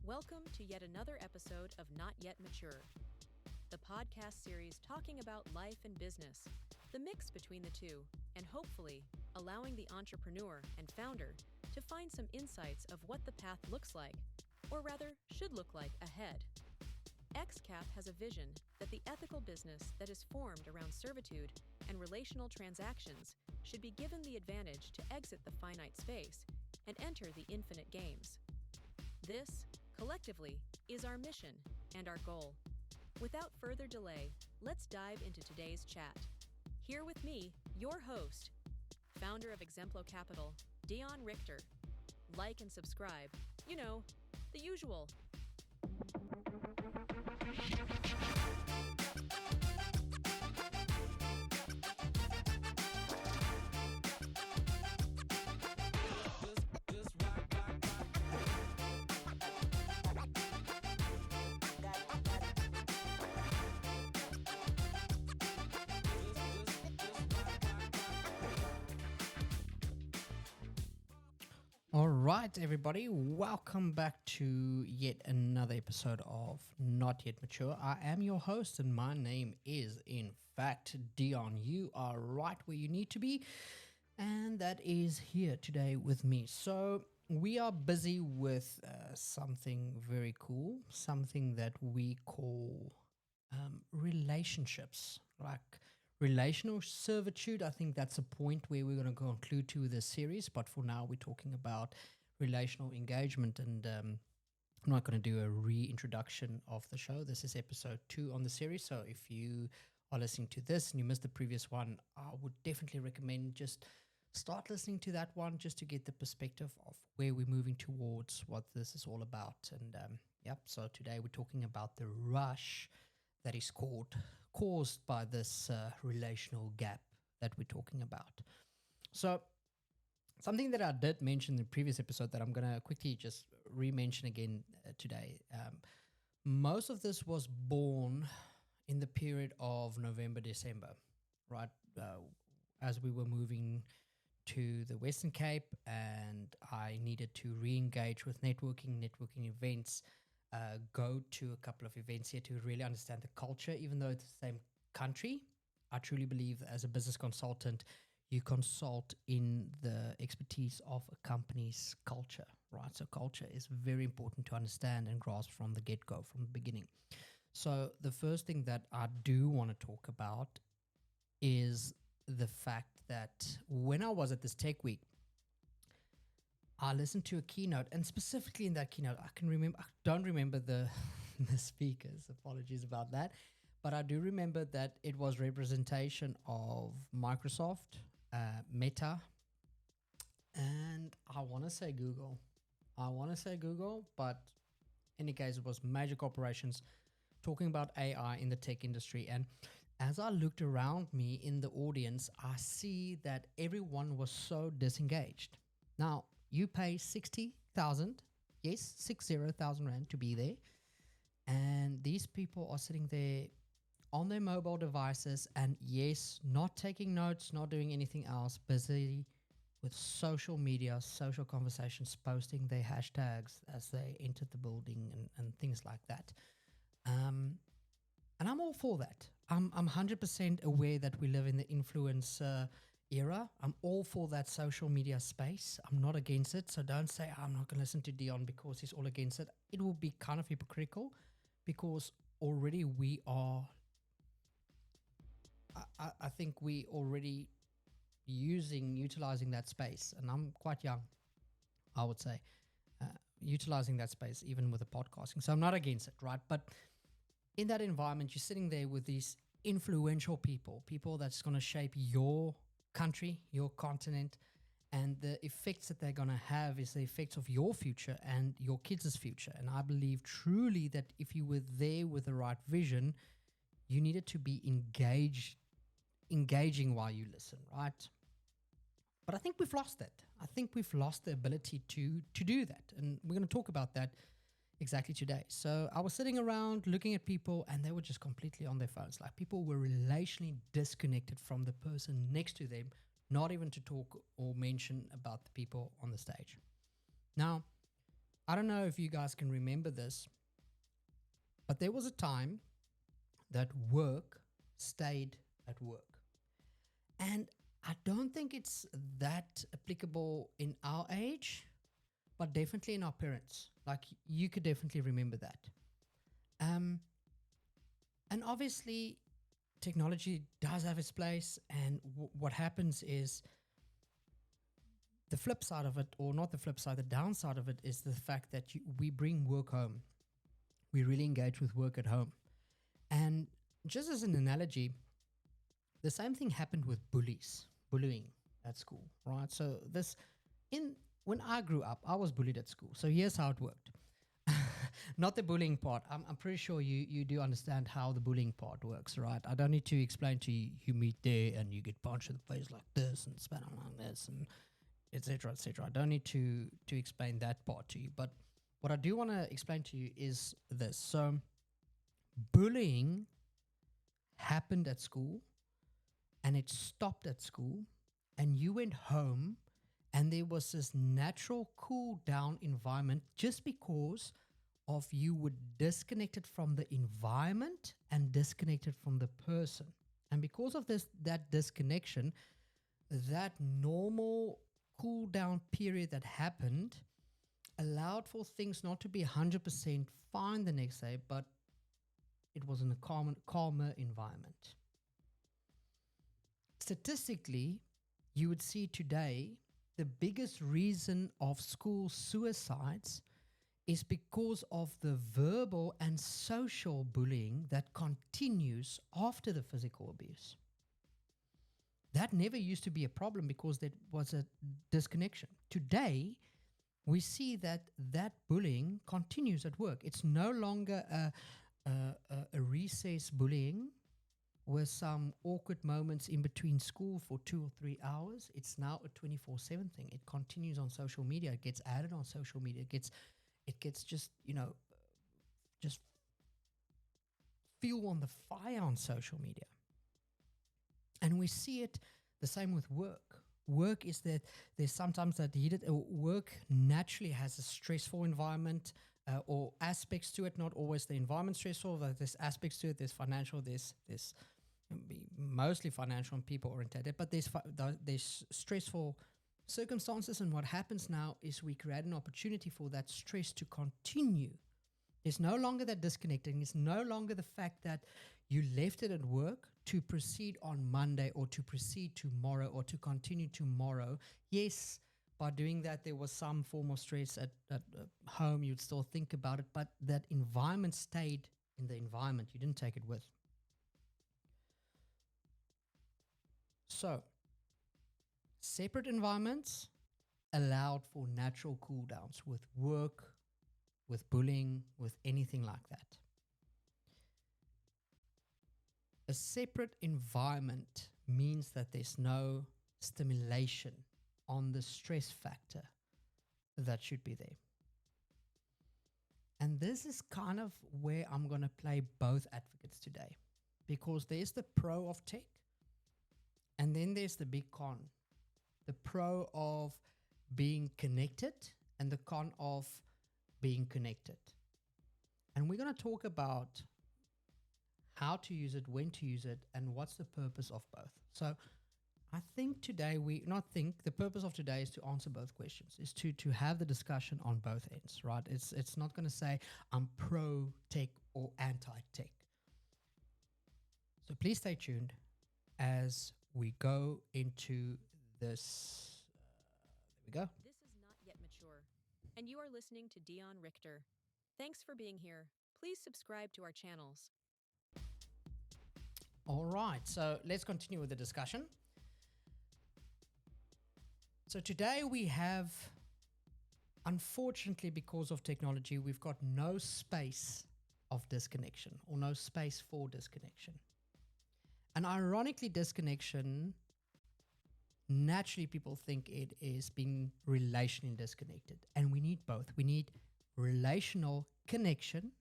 Welcome to yet another episode of Not Yet Mature, the podcast series talking about life and business, the mix between the two, and hopefully allowing the entrepreneur and founder to find some insights of what the path looks like, or rather should look like ahead. XCAP has a vision that the ethical business that is formed around servitude and relational transactions should be given the advantage to exit the finite space and enter the infinite games. This, collectively, is our mission and our goal. Without further delay, let's dive into today's chat. Here with me, your host, founder of Exemplo Capital, Dion Richter. Like and subscribe. You know, the usual. All right, everybody, welcome back to yet another episode of Not Yet Mature. I am your host, and my name is, in fact, Dion. You are right where you need to be, and that is here today with me. So, we are busy with something very cool, something that we call relationships, like relational servitude. I think that's a point where we're going to conclude to this series, but for now we're talking about relational engagement, and I'm not going to do a reintroduction of the show. This is episode 2 on the series, so if you are listening to this and you missed the previous one, I would definitely recommend just start listening to that one just to get the perspective of where we're moving towards, what this is all about. And so today we're talking about the rush that is caused by this relational gap that we're talking about. So something that I did mention in the previous episode that I'm going to quickly just re-mention again today. Most of this was born in the period of November, December, right? As we were moving to the Western Cape and I needed to re-engage with networking events, go to a couple of events here to really understand the culture, even though it's the same country. I truly believe as a business consultant, you consult in the expertise of a company's culture, right? So culture is very important to understand and grasp from the get-go, from the beginning. So the first thing that I do want to talk about is the fact that when I was at this tech week, I listened to a keynote, and specifically in that keynote, I don't remember the speakers, apologies about that, but I do remember that it was representation of Microsoft, Meta, and I want to say Google, but in any case, it was major corporations talking about AI in the tech industry. And as I looked around me in the audience, I see that everyone was so disengaged. Now, you pay 60,000, yes, 60,000 Rand to be there. And these people are sitting there on their mobile devices and, yes, not taking notes, not doing anything else, busy with social media, social conversations, posting their hashtags as they entered the building and things like that. And I'm all for that. I'm 100% aware that we live in the influencer era. I'm all for that social media space. I'm not against it. So don't say, I'm not going to listen to Dion because he's all against it. It will be kind of hypocritical because already we are, I think we already utilizing that space. And I'm quite young, I would say, utilizing that space even with the podcasting. So I'm not against it, right? But in that environment, you're sitting there with these influential people that's going to shape your country, your continent, and the effects that they're going to have is the effects of your future and your kids' future. And I believe truly that if you were there with the right vision, you needed to be engaging while you listen, right? But I think we've lost that. I think we've lost the ability to do that. And we're going to talk about that exactly today. So I was sitting around looking at people and they were just completely on their phones. Like people were relationally disconnected from the person next to them, not even to talk or mention about the people on the stage. Now, I don't know if you guys can remember this, but there was a time that work stayed at work. And I don't think it's that applicable in our age, but definitely in our parents. Like you could definitely remember that. Um, and obviously, technology does have its place. And what happens is the flip side of it, or not the flip side, the downside of it is the fact that we bring work home. We really engage with work at home. And just as an analogy, the same thing happened with bullying at school, right? So this in when I grew up, I was bullied at school. So here's how it worked. Not the bullying part. I'm pretty sure you do understand how the bullying part works, right? I don't need to explain to you. You meet there and you get punched in the face like this and spat on like this and etc. etc. I don't need to explain that part to you. But what I do want to explain to you is this. So bullying happened at school and it stopped at school and you went home and there was this natural cool down environment just because of you were disconnected from the environment and disconnected from the person. And because of that disconnection, that normal cool down period that happened allowed for things not to be 100% fine the next day, but it was in a calmer environment. Statistically, you would see today the biggest reason of school suicides is because of the verbal and social bullying that continues after the physical abuse. That never used to be a problem because there was a disconnection. Today, we see that bullying continues at work. It's no longer a recess bullying with some awkward moments in between school for 2 or 3 hours. It's now a 24/7 thing. It continues on social media. It gets added on social media. It gets just, just fuel on the fire on social media. And we see it the same with work. Work is that there's sometimes that work naturally has a stressful environment or aspects to it, not always the environment stressful, but there's aspects to it. There's financial, there's mostly financial and people oriented, but there's stressful circumstances. And what happens now is we create an opportunity for that stress to continue. There's no longer that disconnecting. It's no longer the fact that you left it at work to proceed on Monday or to proceed tomorrow or to continue tomorrow. Yes, by doing that, there was some form of stress at home. You'd still think about it, but that environment stayed in the environment. You didn't take it with. So, separate environments allowed for natural cool downs with work, with bullying, with anything like that. A separate environment means that there's no stimulation on the stress factor that should be there. And this is kind of where I'm going to play both advocates today, because there's the pro of tech and then there's the big con. The pro of being connected and the con of being connected. And we're going to talk about how to use it, when to use it, and what's the purpose of both. So I think today the purpose of today is to answer both questions, is to have the discussion on both ends, right? It's not going to say I'm pro tech or anti tech. So please stay tuned as we go into this. There we go. This is Not Yet Mature, and you are listening to Dion Richter. Thanks for being here. Please subscribe to our channels. All right, so let's continue with the discussion. So today we have, unfortunately, because of technology, we've got no space of disconnection or no space for disconnection. And ironically, disconnection, naturally people think it is being relationally disconnected. And we need both. We need relational connection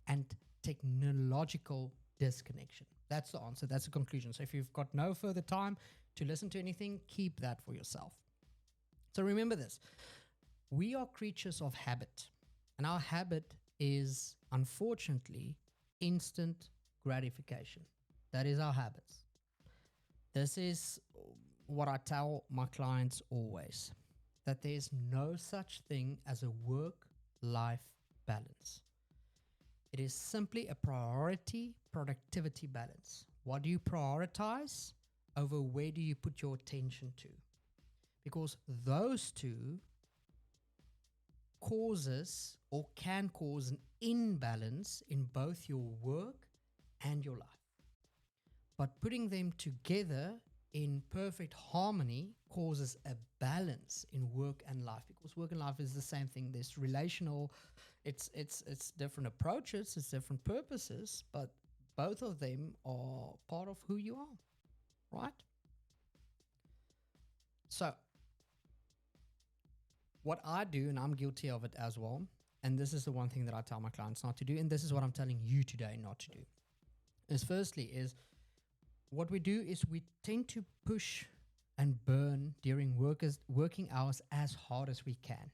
and technological disconnection. That's the answer. That's the conclusion. So if you've got no further time to listen to anything, keep that for yourself. So remember this. We are creatures of habit. And our habit is, unfortunately, instant gratification. That is our habits. This is what I tell my clients always, that there's no such thing as a work life balance. It is simply a priority productivity balance. What do you prioritize over where do you put your attention to? Because those two causes or can cause an imbalance in both your work and your life. But putting them together in perfect harmony causes a balance in work and life, because work and life is the same thing. There's relational, it's different approaches, it's different purposes, but both of them are part of who you are, right? So what I do, and I'm guilty of it as well, and this is the one thing that I tell my clients not to do, and this is what I'm telling you today not to do, is firstly is what we do is we tend to push and burn during working hours as hard as we can.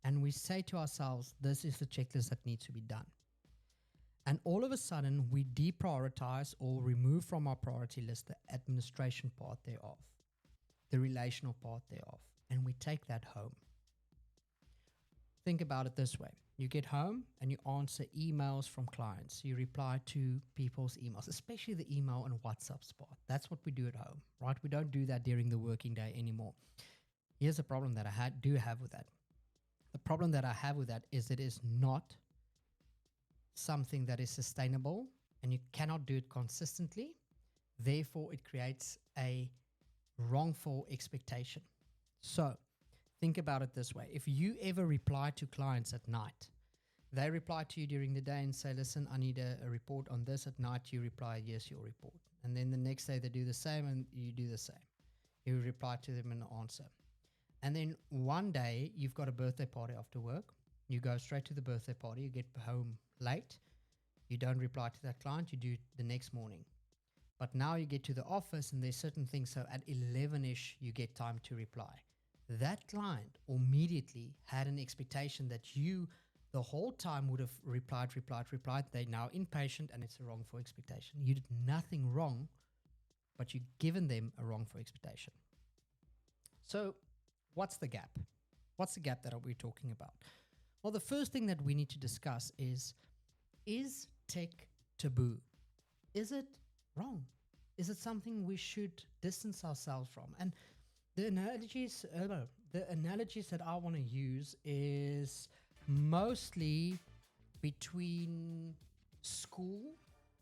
And we say to ourselves, this is the checklist that needs to be done. And all of a sudden, we deprioritize or remove from our priority list the administration part thereof, the relational part thereof, and we take that home. Think about it this way. You get home and you answer emails from clients. You reply to people's emails, especially the email and WhatsApp part. That's what we do at home, right? We don't do that during the working day anymore. Here's a problem that I do have with that. The problem that I have with that is it is not something that is sustainable, and you cannot do it consistently. Therefore, it creates a wrongful expectation. So think about it this way. If you ever reply to clients at night, they reply to you during the day and say, listen, I need a report on this. At night, you reply, yes, your report. And then the next day they do the same and you do the same. You reply to them and answer. And then one day you've got a birthday party after work. You go straight to the birthday party. You get home late. You don't reply to that client. You do it the next morning. But now you get to the office and there's certain things. So at 11ish, you get time to reply. That client immediately had an expectation that you the whole time would have replied. They're now impatient and it's a wrongful expectation. You did nothing wrong, but you've given them a wrongful expectation. So what's the gap? What's the gap that we're talking about? Well, the first thing that we need to discuss is tech taboo? Is it wrong? Is it something we should distance ourselves from? And the analogies that I want to use is mostly between school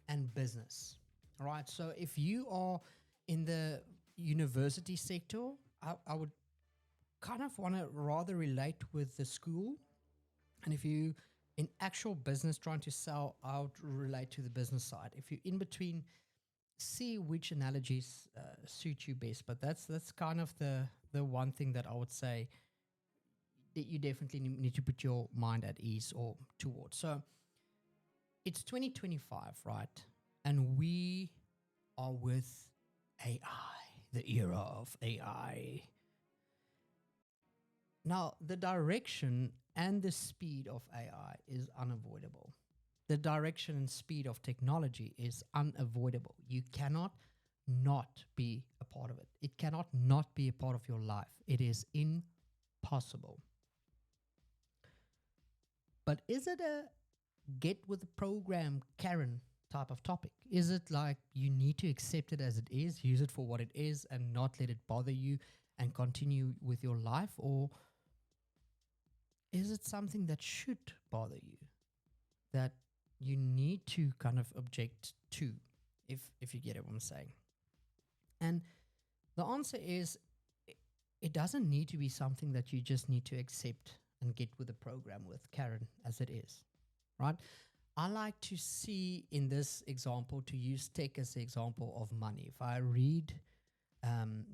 and business. All right. So if you are in the university sector, I would kind of want to rather relate with the school. And if you in actual business trying to sell, I would relate to the business side. If you're in between, see which analogies suit you best. But that's kind of the one thing that I would say that you definitely need to put your mind at ease or towards. So it's 2025, right? And we are with AI, the era of AI. Now, the direction and the speed of AI is unavoidable. The direction and speed of technology is unavoidable. You cannot not be a part of it. It cannot not be a part of your life. It is impossible. But is it a get with the program Karen type of topic? Is it like you need to accept it as it is, use it for what it is, and not let it bother you and continue with your life? Or is it something that should bother you, that you need to kind of object to, if you get what I'm saying? And the answer is, it doesn't need to be something that you just need to accept and get with the program with Karen as it is, right? I like to see in this example, to use tech as the example of money. If I read,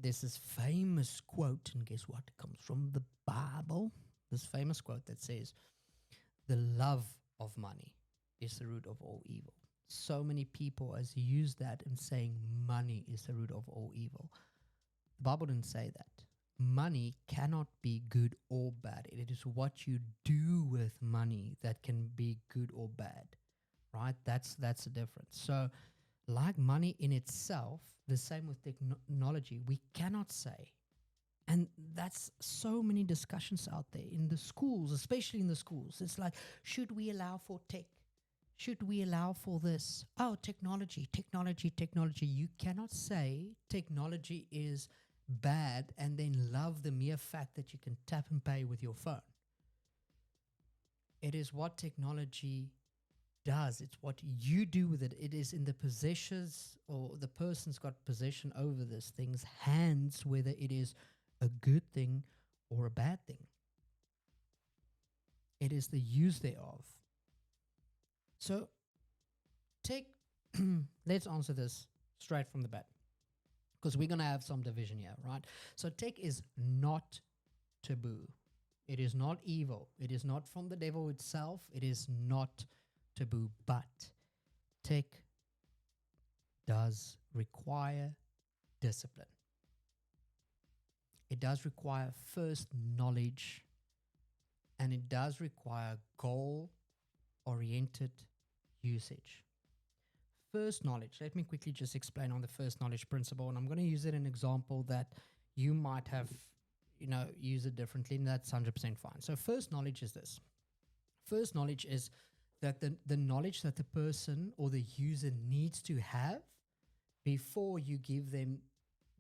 there's this famous quote, and guess what? It comes from the Bible. This famous quote that says, the love of money is the root of all evil. So many people has used that in saying money is the root of all evil. The Bible didn't say that. money cannot be good or bad. It is what you do with money that can be good or bad, right? That's the difference. So, like money in itself, the same with technology, we cannot say. And that's so many discussions out there in the schools, especially in the schools. It's like, should we allow for tech? Should we allow for this? Oh, technology, technology, technology. You cannot say technology is bad and then love the mere fact that you can tap and pay with your phone. It is what technology does. It's what you do with it. It is in the possessors or the person's got possession over this thing's hands, whether it is a good thing or a bad thing. It is the use thereof. So take let's answer this straight from the bat, because we're going to have some division here, right? So tech is not taboo. It is not evil. It is not from the devil itself. It is not taboo. But tech does require discipline. It does require first knowledge, and it does require goal-oriented usage. First knowledge. Let me quickly just explain on the first knowledge principle, and I'm going to use it an example that you might have, use it differently, and that's 100% fine. So first knowledge is this. First knowledge is that the knowledge that the person or the user needs to have before you give them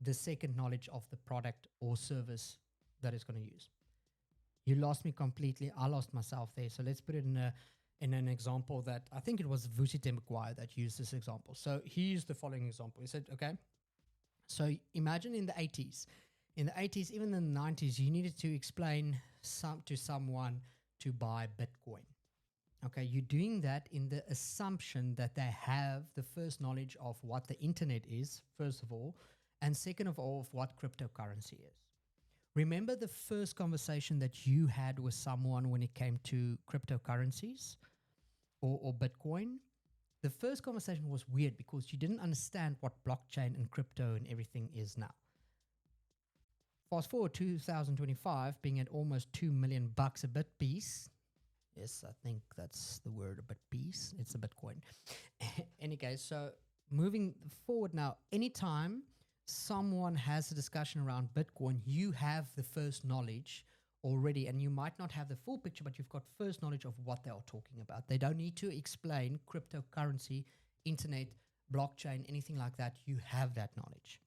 the second knowledge of the product or service that it's going to use. You lost me completely. I lost myself there. So let's put it in an example that I think it was Vusi Tembakwai that used this example. So he used the following example. He said, okay, so imagine in the 80s, even in the 90s, you needed to explain to someone to buy Bitcoin. Okay, you're doing that in the assumption that they have the first knowledge of what the internet is, first of all, and second of all, of what cryptocurrency is. Remember the first conversation that you had with someone when it came to cryptocurrencies or Bitcoin? The first conversation was weird because you didn't understand what blockchain and crypto and everything is now. Fast forward 2025, being at almost $2 million a bit piece. Yes, I think that's the word, a bit piece. It's a Bitcoin. Anyway, so moving forward now, anytime someone has a discussion around Bitcoin, you have the first knowledge already, and you might not have the full picture, but you've got first knowledge of what they are talking about. They don't need to explain cryptocurrency, internet, blockchain, anything like that. You have that knowledge.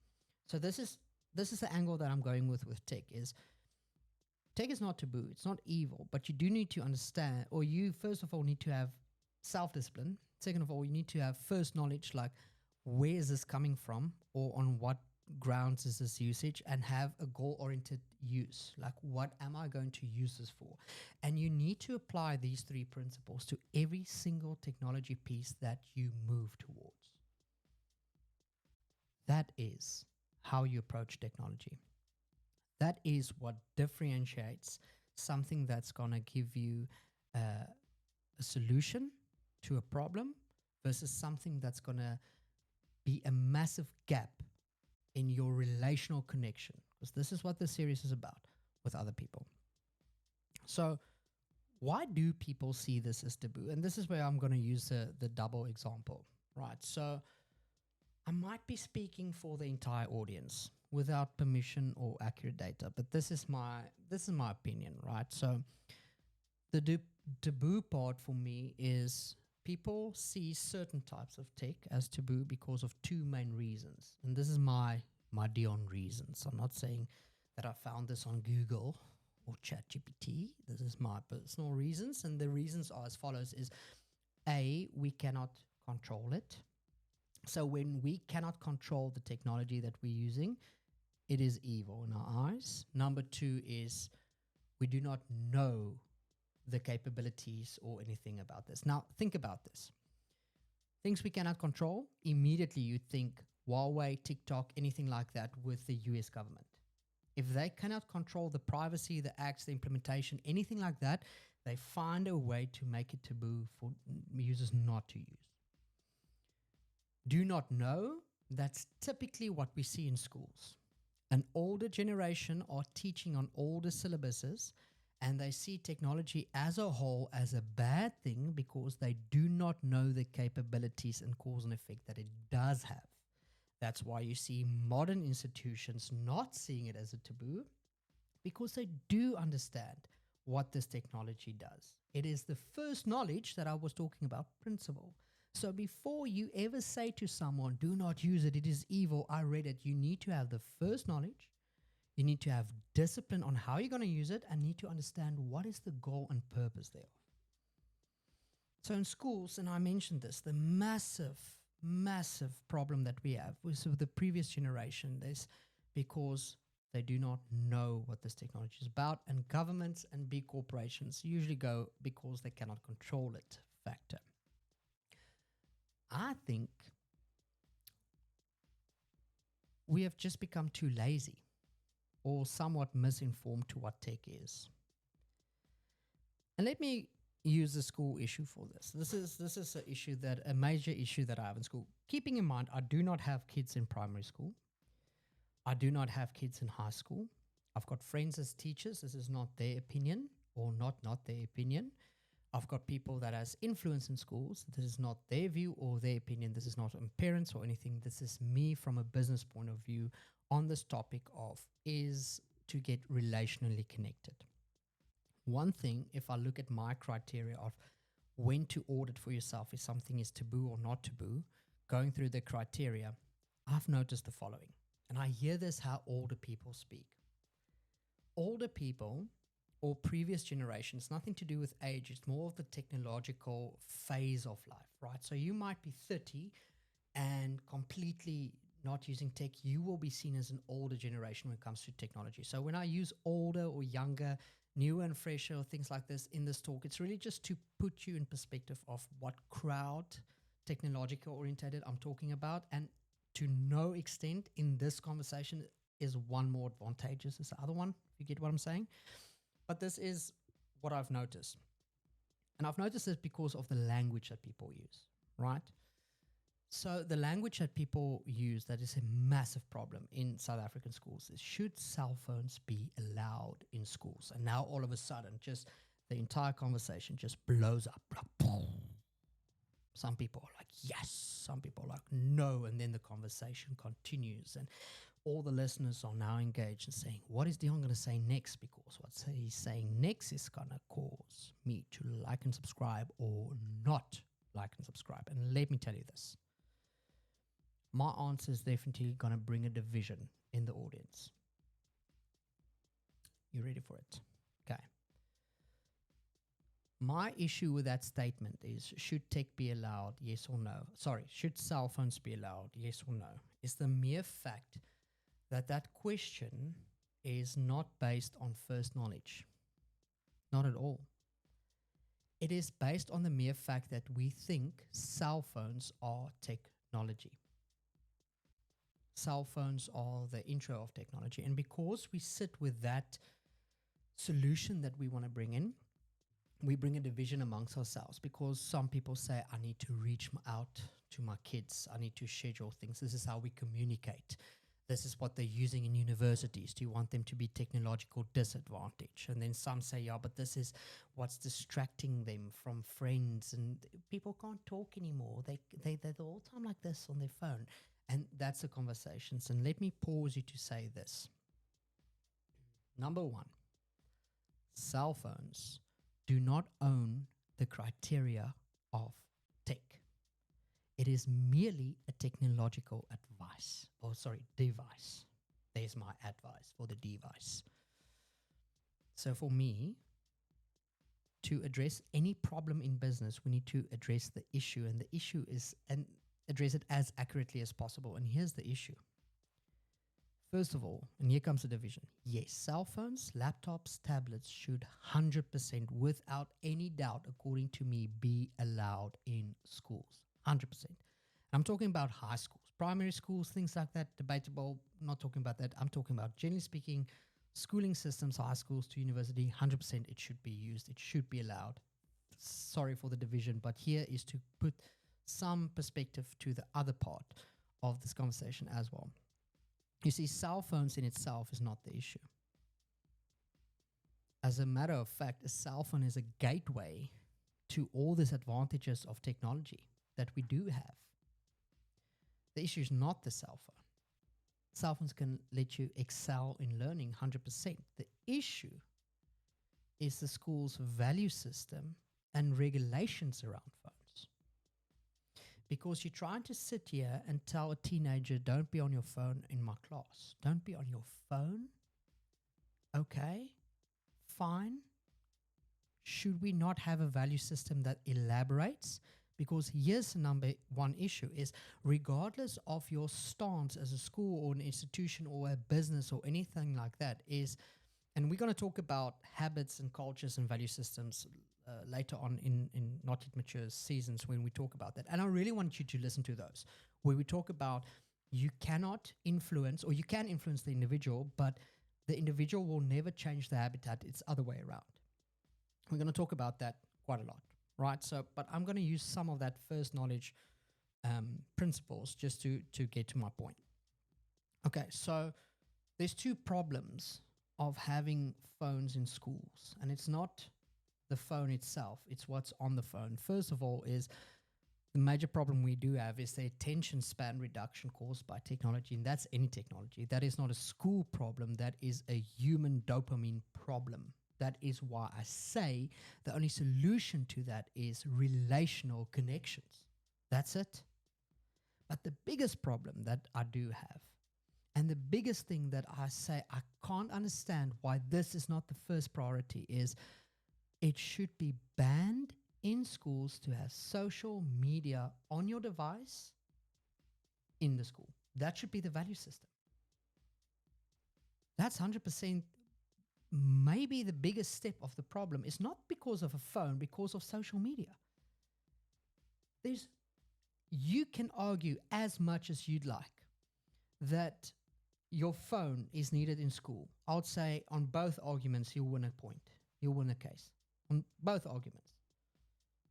So this is the angle that I'm going with tech is tech is not taboo. It's not evil, but you do need to understand, or you first of all need to have self-discipline. Second of all, you need to have first knowledge, like where is this coming from, or on what grounds is this usage, and have a goal-oriented use. Like, what am I going to use this for? And you need to apply these three principles to every single technology piece that you move towards. That is how you approach technology. That is what differentiates something that's going to give you a solution to a problem versus something that's going to be a massive gap in your relational connection, because this is what this series is about with other people. So why do people see this as taboo? And this is where I'm going to use the double example, right? So I might be speaking for the entire audience without permission or accurate data, but this is my opinion, right? So the taboo part for me is people see certain types of tech as taboo because of two main reasons. And this is my Dion reasons. I'm not saying that I found this on Google or ChatGPT. This is my personal reasons. And the reasons are as follows is A, we cannot control it. So when we cannot control the technology that we're using, it is evil in our eyes. Number two is we do not know the capabilities or anything about this. Now, think about this. Things we cannot control, immediately you think Huawei, TikTok, anything like that with the US government. If they cannot control the privacy, the acts, the implementation, anything like that, they find a way to make it taboo for users not to use. Do not know, that's typically what we see in schools. An older generation are teaching on older syllabuses, and they see technology as a whole as a bad thing because they do not know the capabilities and cause and effect that it does have. That's why you see modern institutions not seeing it as a taboo, because they do understand what this technology does. It is the first knowledge that I was talking about, principle. So before you ever say to someone, do not use it, it is evil, I read it, you need to have the first knowledge. You need to have discipline on how you're going to use it and need to understand what is the goal and purpose thereof. So in schools, and I mentioned this, the massive problem that we have with the previous generation is because they do not know what this technology is about, and governments and big corporations usually go because they cannot control it factor. I think we have just become too lazy or somewhat misinformed to what tech is. And let me use the school issue for this. This is a major issue that I have in school. Keeping in mind, I do not have kids in primary school. I do not have kids in high school. I've got friends as teachers. This is not their opinion or not their opinion. I've got people that has influence in schools. This is not their view or their opinion. This is not parents or anything. This is me from a business point of view on this topic of is to get relationally connected. One thing, if I look at my criteria of when to audit for yourself if something is taboo or not taboo, going through the criteria, I've noticed the following. And I hear this how older people speak. Older people or previous generations, nothing to do with age, it's more of the technological phase of life, right? So you might be 30 and completely not using tech, you will be seen as an older generation when it comes to technology. So when I use older or younger, newer and fresher or things like this in this talk, it's really just to put you in perspective of what crowd technological orientated I'm talking about, and to no extent in this conversation is one more advantageous as the other one, if you get what I'm saying. But this is what I've noticed. And I've noticed this because of the language that people use, right? So the language that people use that is a massive problem in South African schools is, should cell phones be allowed in schools? And now all of a sudden, just the entire conversation just blows up. Some people are like, yes. Some people are like, no. And then the conversation continues. And all the listeners are now engaged in saying, what is Dion going to say next? Because what he's saying next is going to cause me to like and subscribe or not like and subscribe. And let me tell you this. My answer is definitely going to bring a division in the audience. You ready for it? Okay. My issue with that statement is, should tech be allowed, yes or no? Sorry, should cell phones be allowed, yes or no? Is the mere fact that that question is not based on first knowledge. Not at all. It is based on the mere fact that we think cell phones are technology. Cell phones are the intro of technology. And because we sit with that solution that we want to bring in, we bring a division amongst ourselves, because some people say, I need to reach out to my kids. I need to schedule things. This is how we communicate. This is what they're using in universities. Do you want them to be technological disadvantage? And then some say, yeah, but this is what's distracting them from friends. And people can't talk anymore. They're the whole time like this on their phone. And that's the conversations. And let me pause you to say this. Number one, cell phones do not own the criteria of tech. It is merely a technological device. There's my advice for the device. So for me, to address any problem in business, we need to address the issue. And the issue is, and address it as accurately as possible. And here's the issue. First of all, and here comes the division. Yes, cell phones, laptops, tablets should 100% without any doubt, according to me, be allowed in schools. 100%. I'm talking about high schools, primary schools, things like that, debatable. I'm not talking about that. I'm talking about, generally speaking, schooling systems, high schools to university, 100% it should be used. It should be allowed. Sorry for the division, but here is to put some perspective to the other part of this conversation as well. You see, cell phones in itself is not the issue. As a matter of fact, a cell phone is a gateway to all these advantages of technology that we do have. The issue is not the cell phone. Cell phones can let you excel in learning 100%. The issue is the school's value system and regulations around phones. Because you're trying to sit here and tell a teenager, don't be on your phone in my class. Don't be on your phone. Okay, fine. Should we not have a value system that elaborates? Because here's the number one issue is, regardless of your stance as a school or an institution or a business or anything like that, is, and we're going to talk about habits and cultures and value systems later on in Not Yet Mature seasons when we talk about that. And I really want you to listen to those, where we talk about you cannot influence, or you can influence the individual, but the individual will never change the habitat. It's the other way around. We're going to talk about that quite a lot, right? So, but I'm going to use some of that first knowledge principles just to get to my point. Okay, so there's two problems of having phones in schools, and it's not the phone itself, it's what's on the phone. First of all, is the major problem we do have is the attention span reduction caused by technology, and that's any technology. That is not a school problem, that is a human dopamine problem. That is why I say the only solution to that is relational connections. That's it. But the biggest problem that I do have, and the biggest thing that I say I can't understand why this is not the first priority, is it should be banned in schools to have social media on your device in the school. That should be the value system. That's 100%. Maybe the biggest step of the problem is not because of a phone, because of social media. You can argue as much as you'd like that your phone is needed in school. I would say on both arguments, you'll win a point. You'll win a case. On both arguments.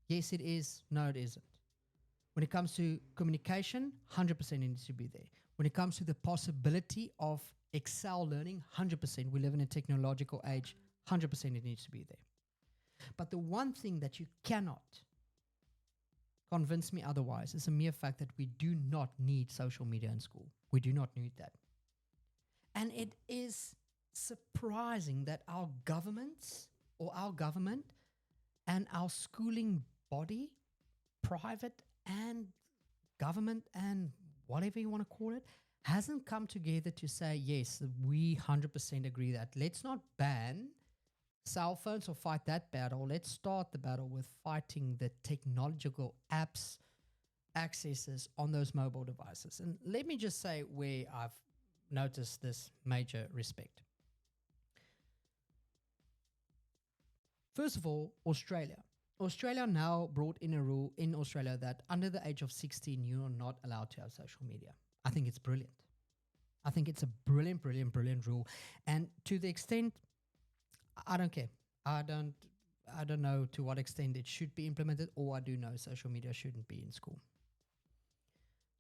Yes, it is. No, it isn't. When it comes to communication, 100% it needs to be there. When it comes to the possibility of excel learning, 100%. We live in a technological age, 100% it needs to be there. But the one thing that you cannot convince me otherwise is the mere fact that we do not need social media in school. We do not need that. And it is surprising that our governments, or our government and our schooling body, private and government and whatever you want to call it, hasn't come together to say, yes, we 100% agree that let's not ban cell phones or fight that battle. Let's start the battle with fighting the technological apps accesses on those mobile devices. And let me just say where I've noticed this major respect. First of all, Australia. Australia now brought in a rule in Australia that under the age of 16, you are not allowed to have social media. I think it's brilliant. I think it's a brilliant, brilliant, brilliant rule. And to the extent, I don't care. I don't know to what extent it should be implemented, or I do know social media shouldn't be in school.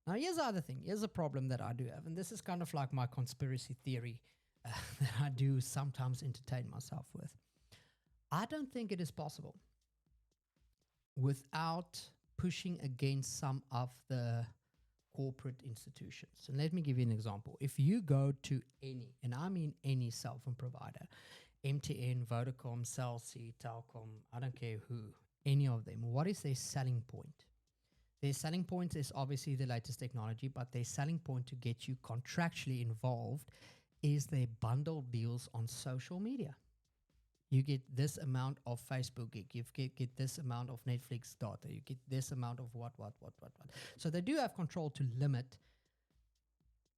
Now, here's the other thing. Here's a problem that I do have, and this is kind of like my conspiracy theory that I do sometimes entertain myself with. I don't think it is possible without pushing against some of the corporate institutions. And let me give you an example. If you go to any, and I mean any cell phone provider, MTN, Vodacom, Cell C, Telkom, I don't care who, any of them, what is their selling point? Their selling point is obviously the latest technology, but their selling point to get you contractually involved is their bundle deals on social media. You get this amount of Facebook gig, you get this amount of Netflix data, you get this amount of what. So they do have control to limit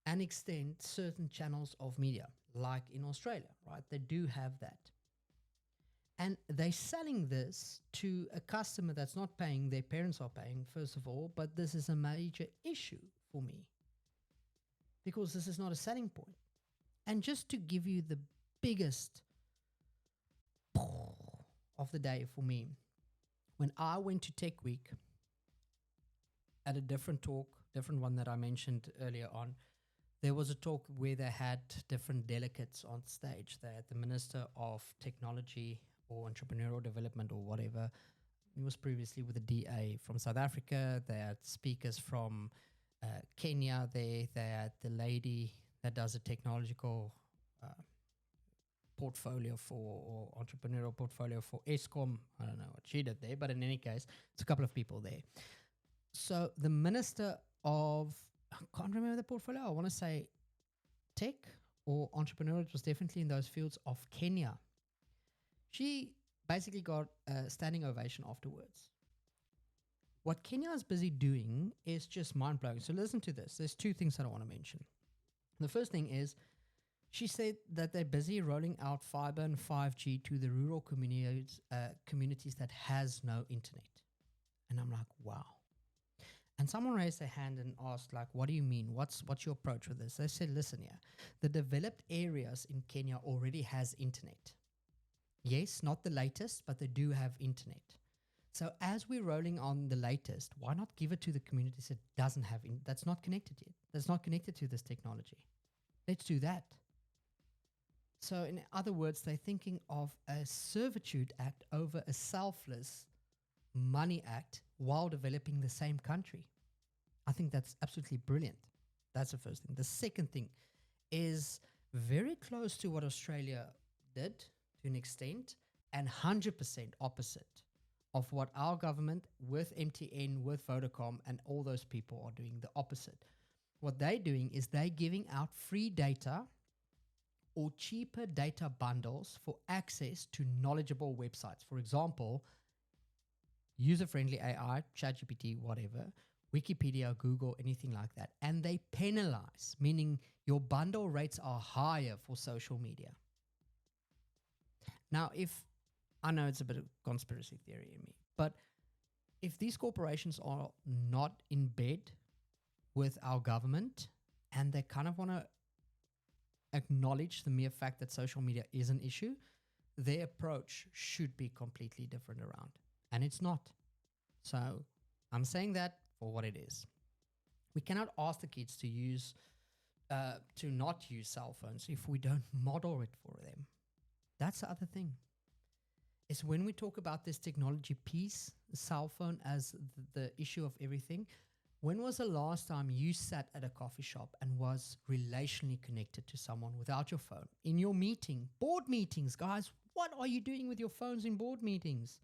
and extend certain channels of media, like in Australia, right? They do have that. And they're selling this to a customer that's not paying, their parents are paying, first of all, but this is a major issue for me because this is not a selling point. And just to give you the biggest of the day for me, when I went to Tech Week at a different talk, different one that I mentioned earlier on, There was a talk where they had different delegates on stage. They had the Minister of Technology or Entrepreneurial Development or whatever. He was previously with the DA from South Africa. They had speakers from Kenya there. They had the lady that does a technological portfolio for, or entrepreneurial portfolio for ESCOM. I don't know what she did there, but in any case, it's a couple of people there. So the Minister of, I can't remember the portfolio, I want to say tech or entrepreneurial, it was definitely in those fields, of Kenya. She basically got a standing ovation afterwards. What Kenya is busy doing is just mind-blowing. So listen to this. There's two things that I want to mention. The first thing is, she said that they're busy rolling out fiber and 5G to the rural communities that has no internet. And I'm like, wow. And someone raised their hand and asked, like, what do you mean? What's your approach with this? They said, listen here, the developed areas in Kenya already has internet. Yes, not the latest, but they do have internet. So as we're rolling on the latest, why not give it to the communities that doesn't have, that's not connected yet, that's not connected to this technology? Let's do that. So in other words, they're thinking of a servitude act over a selfless money act while developing the same country. I think that's absolutely brilliant. That's the first thing. The second thing is very close to what Australia did to an extent, and 100% opposite of what our government with MTN, with Vodacom, and all those people are doing, the opposite. What they're doing is they're giving out free data or cheaper data bundles for access to knowledgeable websites. For example, user-friendly AI, ChatGPT, whatever, Wikipedia, Google, anything like that. And they penalize, meaning your bundle rates are higher for social media. Now, I know it's a bit of conspiracy theory in me, but if these corporations are not in bed with our government and they kind of want to acknowledge the mere fact that social media is an issue, their approach should be completely different around. And it's not. So I'm saying that for what it is. We cannot ask the kids to not use cell phones if we don't model it for them. That's the other thing. Is when we talk about this technology piece, the cell phone as the issue of everything, when was the last time you sat at a coffee shop and was relationally connected to someone without your phone? In your meeting, board meetings, guys, what are you doing with your phones in board meetings?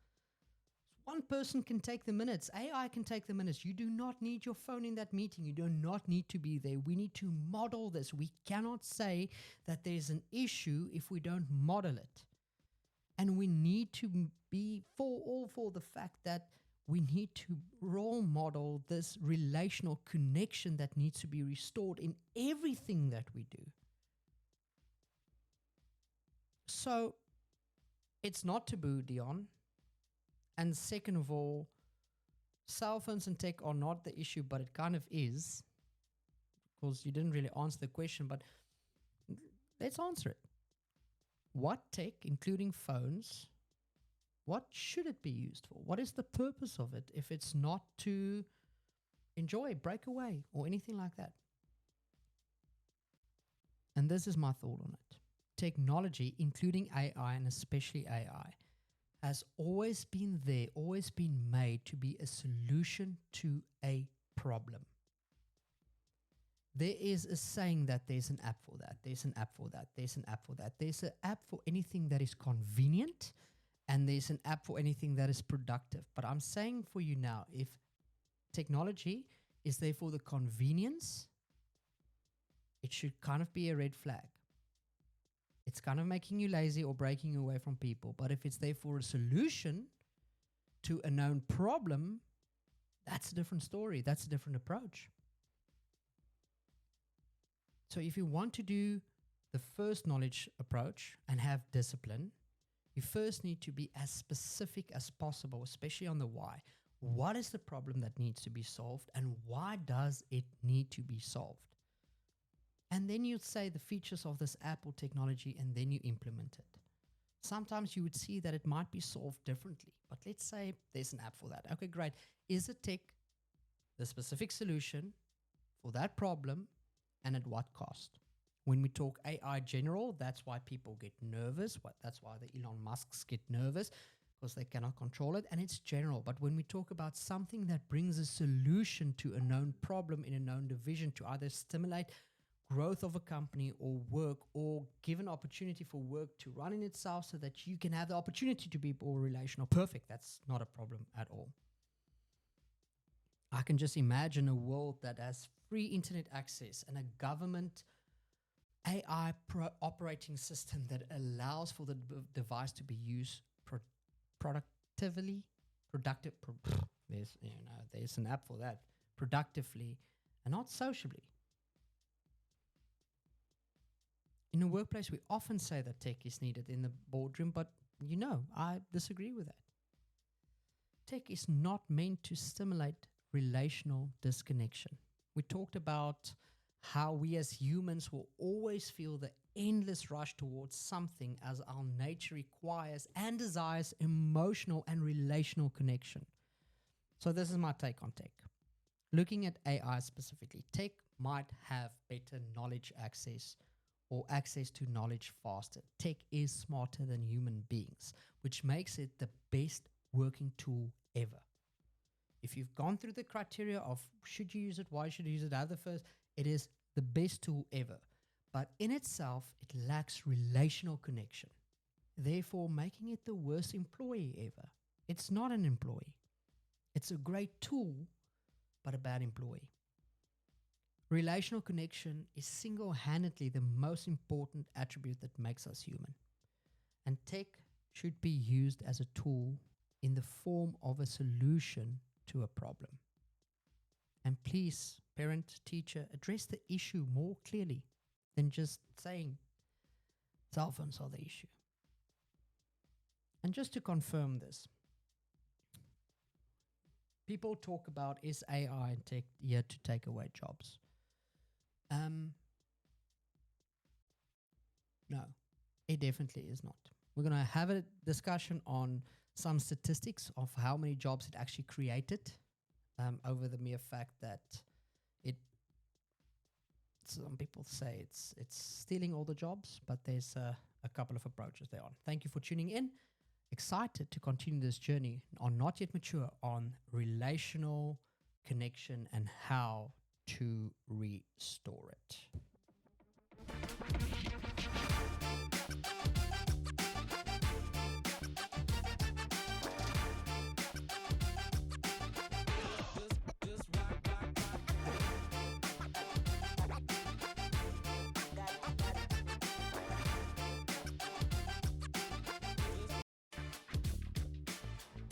One person can take the minutes. AI can take the minutes. You do not need your phone in that meeting. You do not need to be there. We need to model this. We cannot say that there's an issue if we don't model it. And we need to be all for the fact that we need to role model this relational connection that needs to be restored in everything that we do. So it's not taboo, Dion. And second of all, cell phones and tech are not the issue, but it kind of is. Because you didn't really answer the question, but let's answer it. What tech, including phones, what should it be used for? What is the purpose of it if it's not to enjoy, break away, or anything like that? And this is my thought on it. Technology, including AI and especially AI, has always been there, always been made to be a solution to a problem. There is a saying that there's an app for that, there's an app for that, there's an app for that. There's an app for anything that is convenient, and there's an app for anything that is productive. But I'm saying for you now, if technology is there for the convenience, it should kind of be a red flag. It's kind of making you lazy or breaking you away from people. But if it's there for a solution to a known problem, that's a different story. That's a different approach. So if you want to do the first knowledge approach and have discipline, you first need to be as specific as possible, especially on the why. What is the problem that needs to be solved, and why does it need to be solved? And then you'd say the features of this app or technology, and then you implement it. Sometimes you would see that it might be solved differently, but let's say there's an app for that. Okay, great. Is it tech the specific solution for that problem and at what cost? When we talk AI general, that's why people get nervous. That's why the Elon Musks get nervous, because they cannot control it, and it's general. But when we talk about something that brings a solution to a known problem in a known division to either stimulate growth of a company or work, or give an opportunity for work to run in itself so that you can have the opportunity to be more relational, perfect. That's not a problem at all. I can just imagine a world that has free internet access and a government AI operating system that allows for the device to be used productively, there's an app for that, productively, and not sociably. In a workplace, we often say that tech is needed in the boardroom, but I disagree with that. Tech is not meant to stimulate relational disconnection. We talked about how we as humans will always feel the endless rush towards something as our nature requires and desires emotional and relational connection. So this is my take on tech. Looking at AI specifically, tech might have better knowledge access or access to knowledge faster. Tech is smarter than human beings, which makes it the best working tool ever. If you've gone through the criteria of should you use it, why should you use it, how the first, it is the best tool ever. But in itself, it lacks relational connection, therefore making it the worst employee ever. It's not an employee. It's a great tool, but a bad employee. Relational connection is single-handedly the most important attribute that makes us human. And tech should be used as a tool in the form of a solution to a problem. And please, parent, teacher, address the issue more clearly than just saying cell phones are the issue. And just to confirm this, people talk about, is AI and tech here to take away jobs? No, it definitely is not. We're going to have a discussion on some statistics of how many jobs it actually created, over the mere fact that some people say it's stealing all the jobs, but there's a couple of approaches there on. Thank you for tuning in. Excited to continue this journey on Not Yet Mature on relational connection and how to restore it.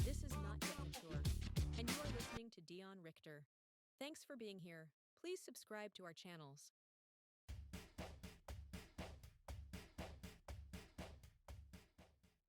This is Not Yet Mature, and you are listening to Dion Richter. Thanks for being here. Please subscribe to our channels.